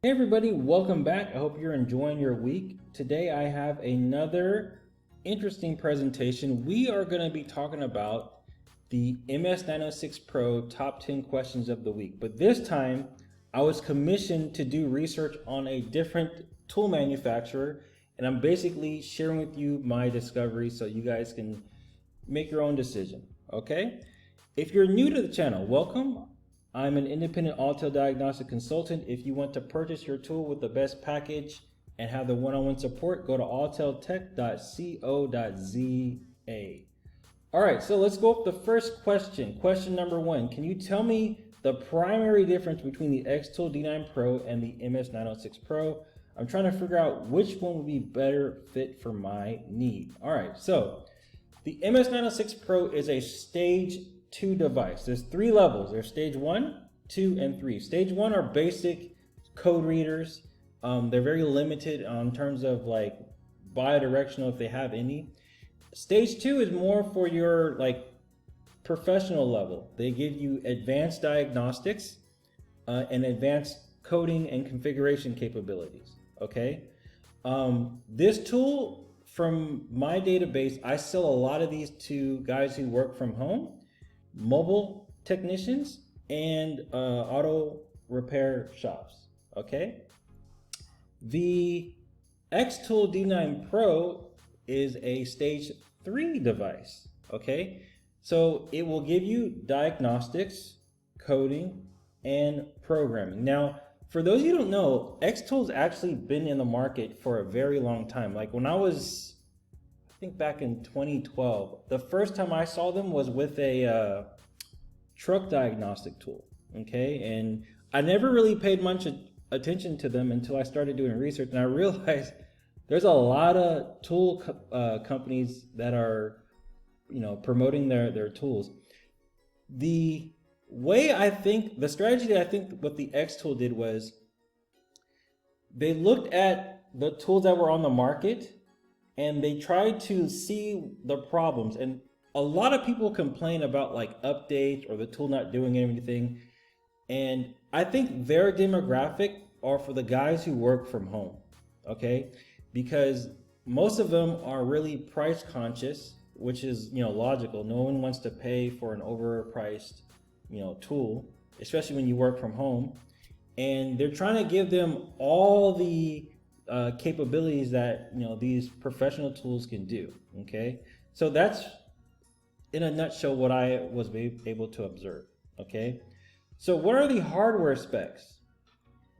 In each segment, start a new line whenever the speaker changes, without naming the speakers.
Hey everybody, welcome back. I hope you're enjoying your week. Today I have another interesting presentation. We are going to be talking about the MS906 Pro top 10 questions of the week. But this time I was commissioned to do research on a different tool manufacturer, and I'm basically sharing with you my discovery so you guys can make your own decision, okay? If you're new to the channel, welcome. I'm an independent Untitled Diagnostic consultant. If you want to purchase your tool with the best package and have the one-on-one support, go to untitledtech.co.za. All right, so let's go up the first question. Question number one, can you tell me the primary difference between the XTOOL D9 Pro and the MS906 Pro? I'm trying to figure out which one would be better fit for my need. All right, so the MS906 Pro is a stage 2 device. There's 3 levels. There's stage 1, 2, and 3. Stage 1 are basic code readers. They're very limited in terms of like bidirectional if they have any. Stage 2 is more for your like professional level. They give you advanced diagnostics and advanced coding and configuration capabilities. Okay. This tool, from my database, I sell a lot of these to guys who work from home, mobile technicians, and auto repair shops. Okay. The XTOOL D9 Pro is a stage 3 device. Okay. So it will give you diagnostics, coding, and programming. Now, for those of you who don't know, XTOOL's actually been in the market for a very long time. Like when I was, I think back in 2012, the first time I saw them was with a truck diagnostic tool, okay? And I never really paid much attention to them until I started doing research, and I realized there's a lot of tool companies that are, promoting their tools. The strategy that I think what the XTOOL did was they looked at the tools that were on the market and they tried to see the problems. And a lot of people complain about like updates or the tool not doing anything. And I think their demographic are for the guys who work from home, okay? Because most of them are really price conscious, which is, logical. No one wants to pay for an overpriced, tool, especially when you work from home. And they're trying to give them all the capabilities that these professional tools can do. Okay, so that's in a nutshell what I was able to observe. Okay, so what are the hardware specs?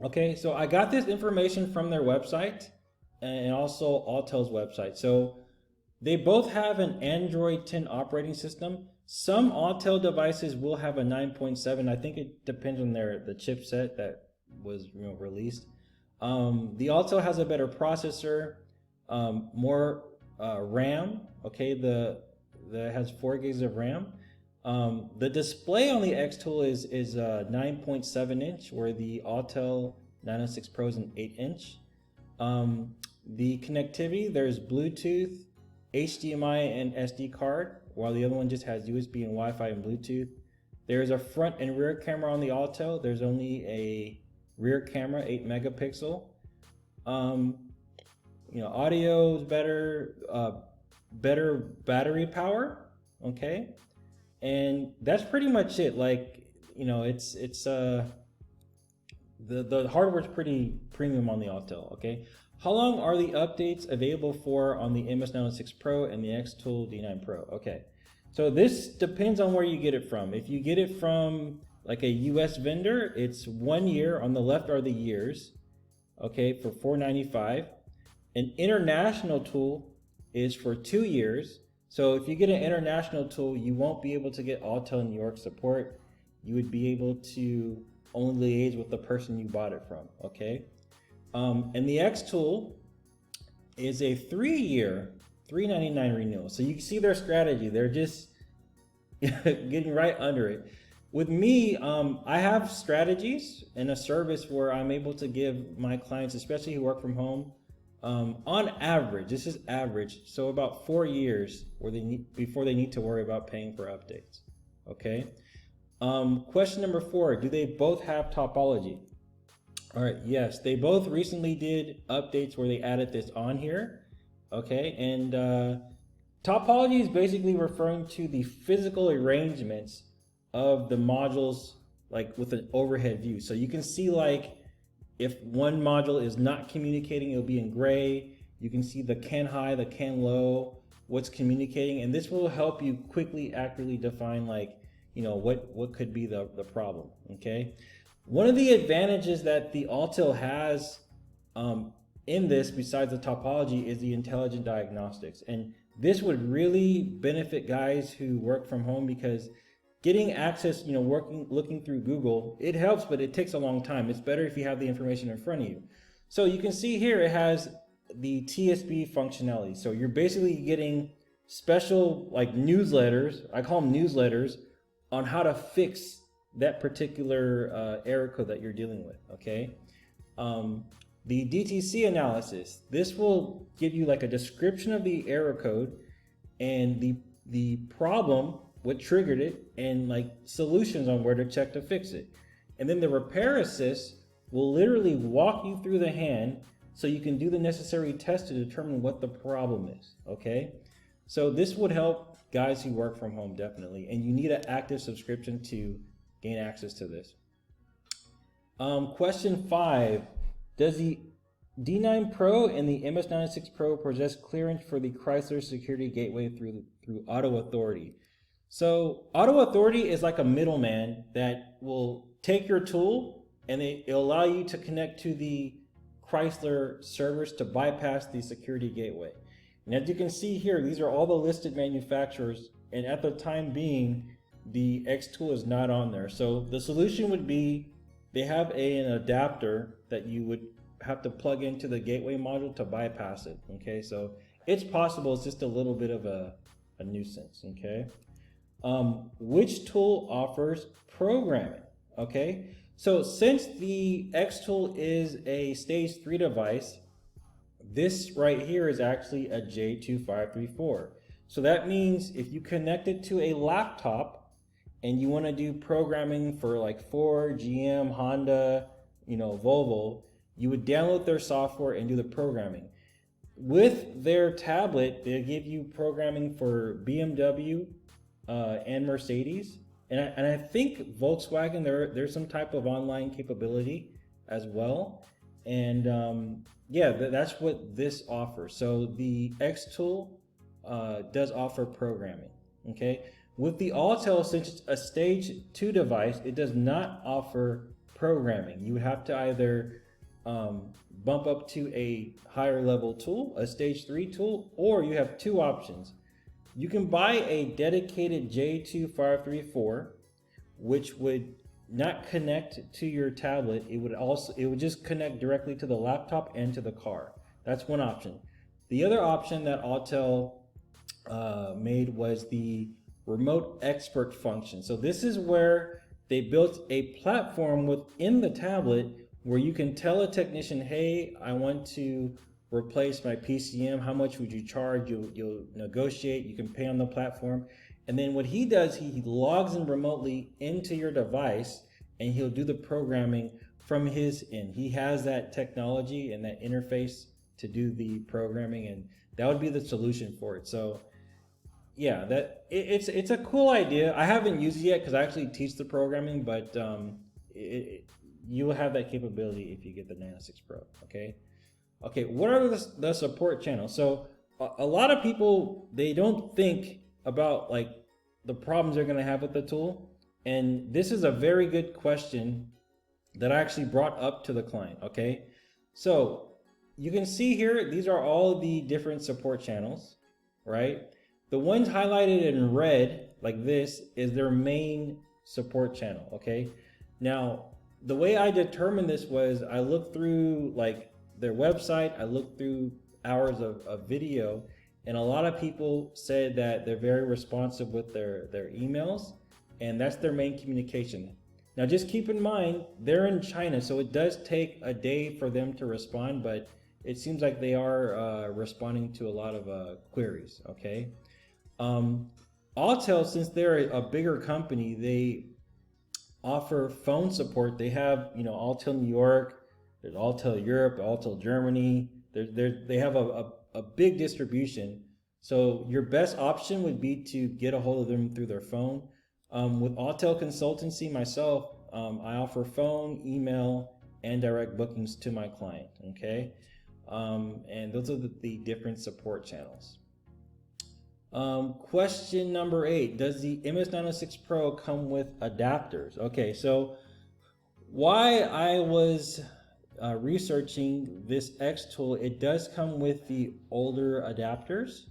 Okay, so I got this information from their website and also Autel's website. So they both have an Android 10 operating system. Some Autel devices will have a 9.7. I think it depends on the chipset that was released. The Autel has a better processor, more RAM. Okay, that has 4 gigs of RAM. The display on the XTOOL is 9.7 inch, where the Autel 906 Pro is an 8 inch. The connectivity, there's Bluetooth, HDMI, and SD card, while the other one just has USB and Wi-Fi and Bluetooth. There's a front and rear camera on the Autel. There's only a rear camera, 8 megapixel. Audio is better, better battery power. Okay, and that's pretty much it. Like, the hardware's pretty premium on the Autel. Okay, how long are the updates available for on the MS906 Pro and the XTOOL D9 Pro? Okay, so this depends on where you get it from. If you get it from like a US vendor, it's 1 year. On the left are the years, okay, for $495. An international tool is for 2 years. So if you get an international tool, you won't be able to get Autel New York support. You would be able to only liaise with the person you bought it from, okay? And the XTOOL is a 3-year, $399 renewal. So you can see their strategy. They're just getting right under it. With me, I have strategies and a service where I'm able to give my clients, especially who work from home, on average, this is average, so about 4 years before they need to worry about paying for updates. Okay. Question number 4, do they both have topology? All right, yes, they both recently did updates where they added this on here. Okay, and topology is basically referring to the physical arrangements of the modules, like with an overhead view. So you can see, like, if one module is not communicating, it'll be in gray. You can see the CAN high, the CAN low, what's communicating, and this will help you quickly, accurately define, like, what could be the problem. Okay. One of the advantages that the Untitled has in this, besides the topology, is the Intelligent Diagnostics. And this would really benefit guys who work from home, because getting access, looking through Google, it helps, but it takes a long time. It's better if you have the information in front of you. So you can see here it has the TSB functionality. So you're basically getting special, like, newsletters, I call them newsletters, on how to fix that particular error code that you're dealing with. Okay. The DTC analysis, this will give you like a description of the error code and the problem, what triggered it, and like solutions on where to check to fix it. And then the repair assist will literally walk you through the hand so you can do the necessary tests to determine what the problem is. Okay. So this would help guys who work from home, definitely. And you need an active subscription to gain access to this. Question 5. Does the D9 Pro and the MS906 Pro possess clearance for the Chrysler Security Gateway through Auto Authority? So Auto Authority is like a middleman that will take your tool and it'll allow you to connect to the Chrysler servers to bypass the security gateway. And as you can see here, these are all the listed manufacturers, and at the time being, the XTOOL is not on there. So the solution would be they have an adapter that you would have to plug into the gateway module to bypass it. Okay, so it's possible, it's just a little bit of a nuisance. Okay, which tool offers programming? Okay, so since the XTOOL is a stage 3 device, this right here is actually a J2534. So that means if you connect it to a laptop and you want to do programming for like Ford, GM, Honda, Volvo, you would download their software and do the programming. With their tablet, they give you programming for BMW and Mercedes. And I think Volkswagen, there's some type of online capability as well. And yeah, that's what this offers. So the XTOOL does offer programming. Okay, with the Untitled, since it's a stage 2 device, it does not offer programming. You would have to either bump up to a higher level tool, a stage 3 tool, or you have two options. You can buy a dedicated J2534, which would not connect to your tablet. It would just connect directly to the laptop and to the car. That's one option. The other option that Untitled made was the remote expert function. So this is where they built a platform within the tablet where you can tell a technician, hey, I want to replace my PCM. How much would you charge? You'll negotiate. You can pay on the platform. And then what he does, he logs in remotely into your device and he'll do the programming from his end. He has that technology and that interface to do the programming, and that would be the solution for it. So yeah, it's a cool idea. I haven't used it yet because I actually teach the programming, but you will have that capability if you get the 906 Pro. Okay, what are the support channels? So a lot of people, they don't think about like the problems they're going to have with the tool, and this is a very good question that I actually brought up to the client. Okay, so you can see here, these are all the different support channels, right? The ones highlighted in red like this is their main support channel. Okay, now the way I determined this was I looked through like their website, I looked through hours of video, and a lot of people said that they're very responsive with their emails, and that's their main communication. Now just keep in mind, they're in China, so it does take a day for them to respond, but it seems like they are responding to a lot of queries. Okay, Untitled, since they're a bigger company, they offer phone support. They have, Untitled New York, There's Autel Europe, Autel Germany. They have a big distribution. So your best option would be to get a hold of them through their phone. With Autel Consultancy, myself, I offer phone, email, and direct bookings to my client, okay? And those are the different support channels. Question number 8, does the MS906 Pro come with adapters? Okay, so why I was researching this XTOOL, it does come with the older adapters,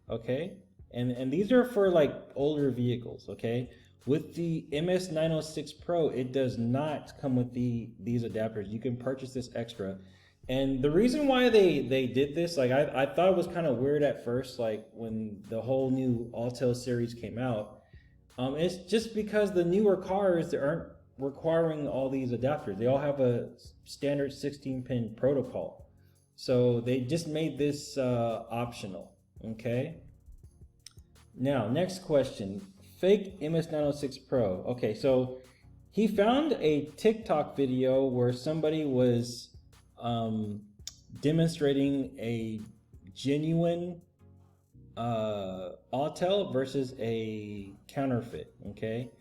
okay? And these are for like older vehicles, okay? With the MS906 Pro, it does not come with these adapters. You can purchase this extra. And the reason why they did this, like I thought it was kind of weird at first, like when the whole new Autel series came out. It's just because the newer cars, they aren't requiring all these adapters. They all have a standard 16-pin protocol. So they just made this optional, okay? Now, next question. Fake MS906 Pro. Okay, so he found a TikTok video where somebody was demonstrating a genuine Autel versus a counterfeit, okay?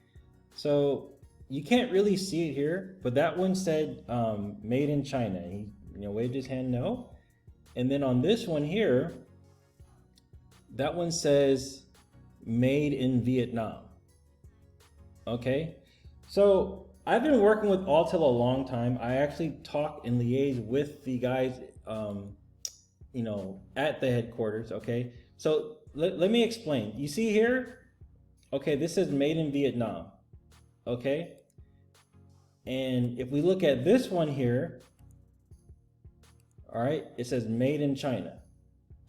So you can't really see it here, but that one said made in China. He waved his hand no. And then on this one here, that one says made in Vietnam. Okay, so I've been working with Autel a long time. I actually talk and liaise with the guys, at the headquarters. Okay, so let me explain. You see here, okay, this says made in Vietnam. Okay, and if we look at this one here, all right, it says made in China.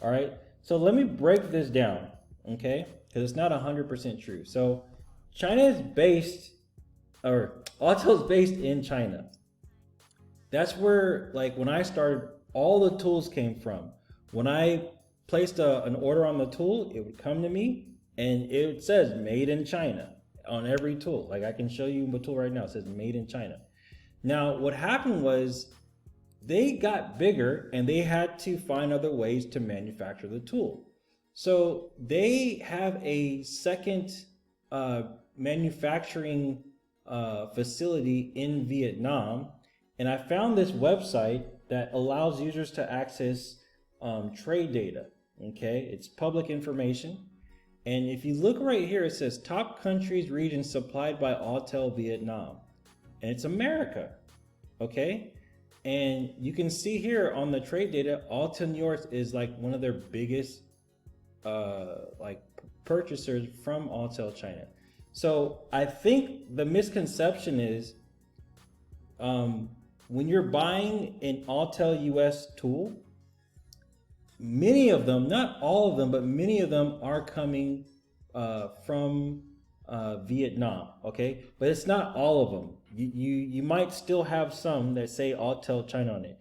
All right, so let me break this down, okay, because it's not 100% true. So China is based, or Autel is based in China. That's where, like, when I started, all the tools came from. When I placed an order on the tool, it would come to me and it says made in China on every tool. Like, I can show you a tool right now, it says made in China. Now, what happened was they got bigger and they had to find other ways to manufacture the tool. So they have a second manufacturing facility in Vietnam, and I found this website that allows users to access trade data. Okay, it's public information, and if you look right here, it says top countries, regions supplied by Autel Vietnam, and it's America. Okay, and you can see here on the trade data, Autel New York is like one of their biggest purchasers from Autel China. So I think the misconception is when you're buying an Autel US tool, many of them, not all of them, but many of them are coming from Vietnam, okay? But it's not all of them. You might still have some that say Autel China on it.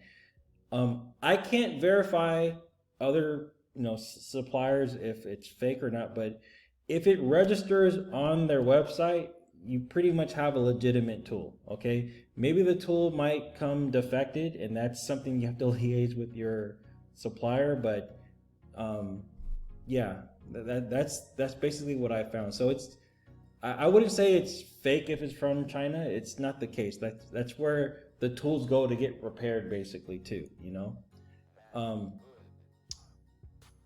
I can't verify other suppliers if it's fake or not, but if it registers on their website, you pretty much have a legitimate tool, okay? Maybe the tool might come defected, and that's something you have to liaise with your supplier, but yeah, that's basically what I found. So I wouldn't say it's fake if it's from China. It's not the case. That's where the tools go to get repaired, basically, too,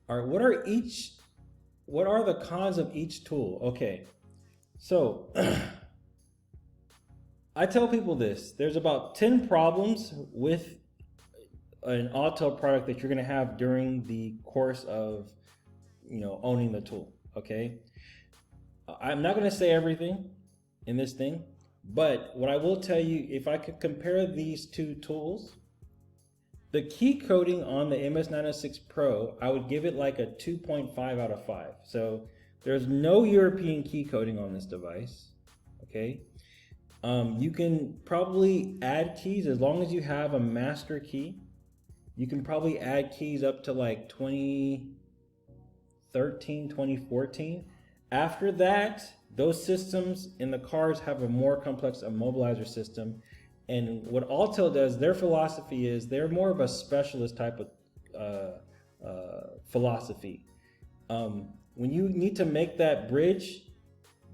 all right, what are the cons of each tool? Okay, so I tell people this: there's about 10 problems with an Autel product that you're going to have during the course of owning the tool. Okay, I'm not going to say everything in this thing, but what I will tell you, if I could compare these two tools, the key coding on the MS906 Pro, I would give it like a 2.5 out of 5. So there's no European key coding on this device. Okay, you can probably add keys as long as you have a master key. You can probably add keys up to like 2013, 2014. After that, those systems in the cars have a more complex immobilizer system, And what Altel does, their philosophy is they're more of a specialist type of philosophy. When you need to make that bridge,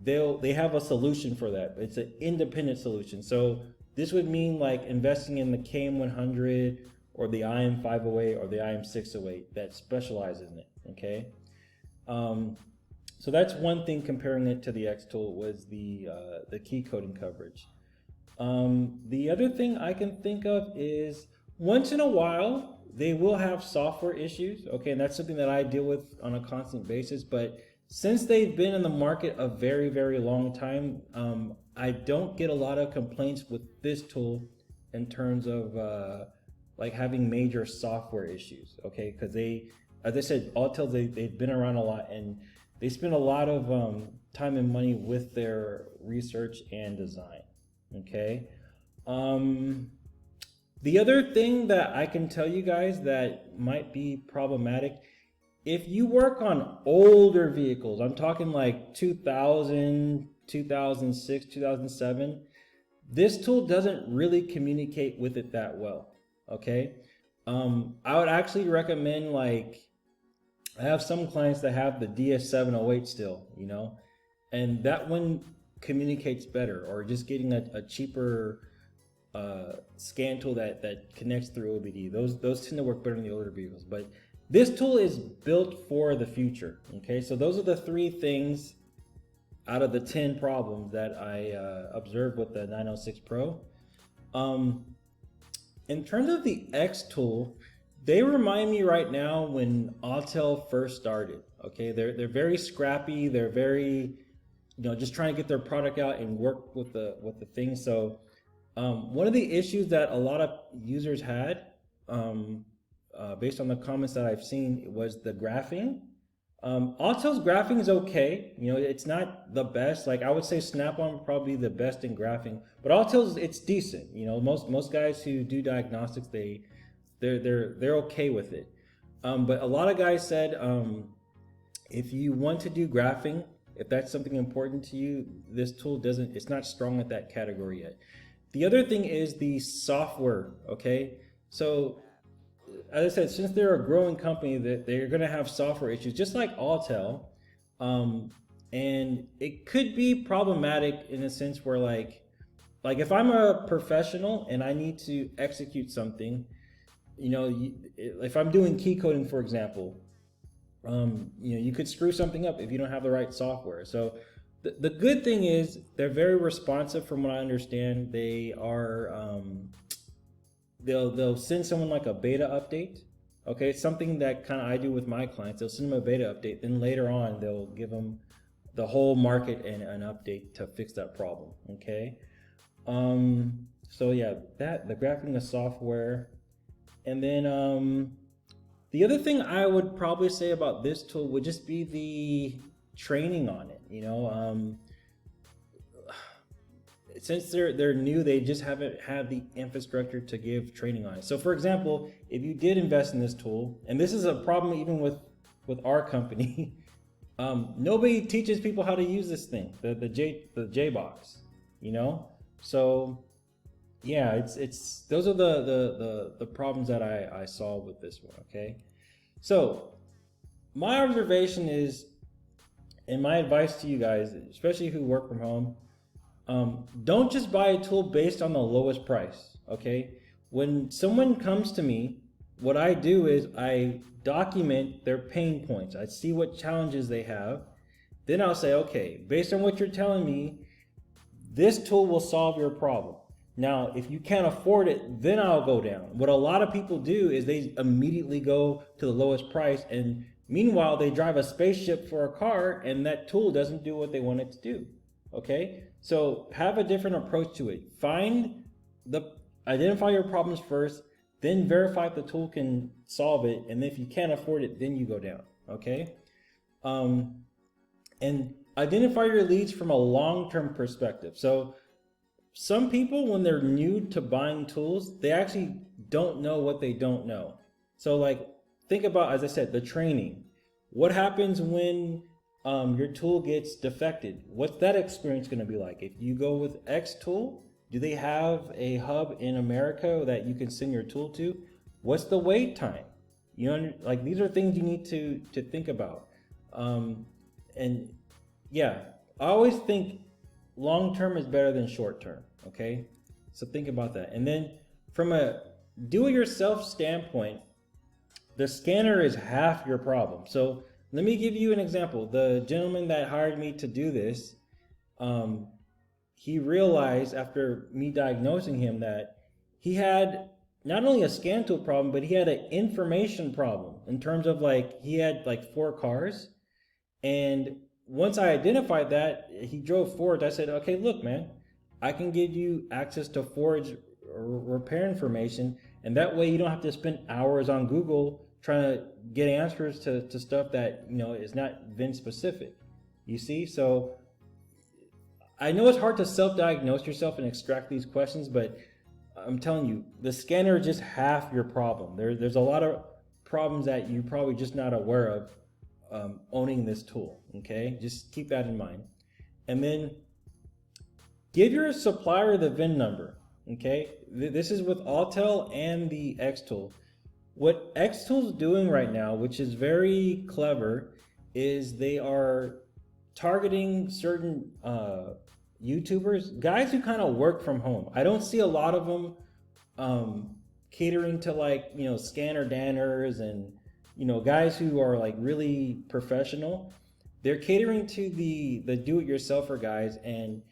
they have a solution for that. It's an independent solution. So this would mean like investing in the KM100 or the IM508 or the IM608 that specializes in it. Okay. So that's one thing comparing it to the XTOOL was the key coding coverage. The other thing I can think of is once in a while they will have software issues. Okay, and that's something that I deal with on a constant basis. But since they've been in the market a very, very long time, I don't get a lot of complaints with this tool in terms of like having major software issues. Okay, because they, as I said, Altel they've been around a lot and they spend a lot of time and money with their research and design. Okay. The other thing that I can tell you guys that might be problematic, if you work on older vehicles, I'm talking like 2000, 2006, 2007, this tool doesn't really communicate with it that well. Okay. I would actually recommend, like, I have some clients that have the DS708 still, you know, and that one communicates better, or just getting a cheaper scan tool that connects through OBD. Those tend to work better in the older vehicles, but this tool is built for the future. Okay, so those are the 3 things out of the 10 problems that I observed with the 906 Pro. In terms of the XTOOL, they remind me right now when Altel first started. Okay, they're very scrappy. They're very, you know, just trying to get their product out and work with the thing. So one of the issues that a lot of users had, based on the comments that I've seen, was the graphing. Altel's graphing is okay. You know, it's not the best. Like, I would say Snap-on would probably be the best in graphing, but Altel's, it's decent. You know, most guys who do diagnostics, they're okay with it. But a lot of guys said, if you want to do graphing, if that's something important to you, this tool it's not strong at that category yet. The other thing is the software. Okay, so as I said, since they're a growing company, that they're going to have software issues, just like Altel, and it could be problematic in a sense where, like if I'm a professional and I need to execute something, you know, if I'm doing key coding, for example, you know, you could screw something up if you don't have the right software. So the good thing is they're very responsive. From what I understand, they are they'll send someone like a beta update. Okay, it's something that kind of I do with my clients. They'll send them a beta update, then later on they'll give them the whole market and an update to fix that problem. Okay, so yeah, the graphing, the software. And then the other thing I would probably say about this tool would just be the training on it. You know, since they're new, they just haven't had the infrastructure to give training on it. So for example, if you did invest in this tool, and this is a problem even with our company, nobody teaches people how to use this thing, the J box, you know. So yeah, it's those are the problems that I saw with this one. Okay, so my observation is, and my advice to you guys, especially who work from home, don't just buy a tool based on the lowest price. Okay, when someone comes to me, what I do is I document their pain points. I see what challenges they have. Then I'll say, okay, based on what you're telling me, this tool will solve your problem. Now, if you can't afford it, then I'll go down. What a lot of people do is they immediately go to the lowest price, and meanwhile, they drive a spaceship for a car, and that tool doesn't do what they want it to do. Okay? So have a different approach to it. Identify your problems first, then verify if the tool can solve it, and if you can't afford it, then you go down. Okay? And identify your leads from a long-term perspective. So some people, when they're new to buying tools, they actually don't know what they don't know. So like, think about, as I said, the training. What happens when your tool gets defected? What's that experience going to be like? If you go with XTOOL, Do they have a hub in America that you can send your tool to? What's the wait time? You know, like these are things you need to think about. And yeah, I always think long term is better than short term. Okay, so think about that. And then from a do-it-yourself standpoint, the scanner is half your problem. So let me give you an example. The gentleman that hired me to do this, he realized after me diagnosing him that he had not only a scan tool problem, but he had an information problem in terms of like, he had like 4 cars. And once I identified that, he drove Forge. I said, okay, look, man, I can give you access to Forge repair information. And that way you don't have to spend hours on Google trying to get answers to stuff that, you know, is not VIN specific. You see? So I know it's hard to self-diagnose yourself and extract these questions, but I'm telling you, the scanner is just half your problem. There's a lot of problems that you're probably just not aware of owning this tool, okay? Just keep that in mind. And then give your supplier the VIN number, okay? This is with Autel and the XTOOL. What XTOOL is doing right now, which is very clever, is they are targeting certain YouTubers, guys who kind of work from home. I don't see a lot of them catering to like, you know, scanner danners and, you know, guys who are like really professional. They're catering to the do-it-yourselfer guys, and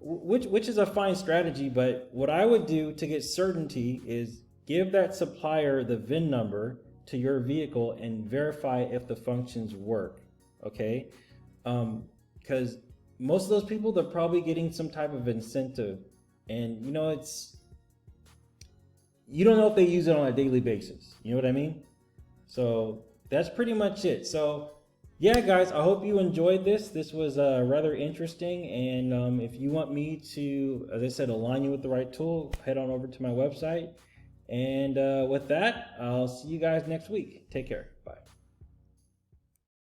which is a fine strategy. But what I would do to get certainty is give that supplier the VIN number to your vehicle and verify if the functions work, okay? Because most of those people, they're probably getting some type of incentive, and you know, you don't know if they use it on a daily basis. You know what I mean? So that's pretty much it. So yeah, guys, I hope you enjoyed this. This was rather interesting, and if you want me to, as I said, align you with the right tool, head on over to my website. And with that, I'll see you guys next week. Take care.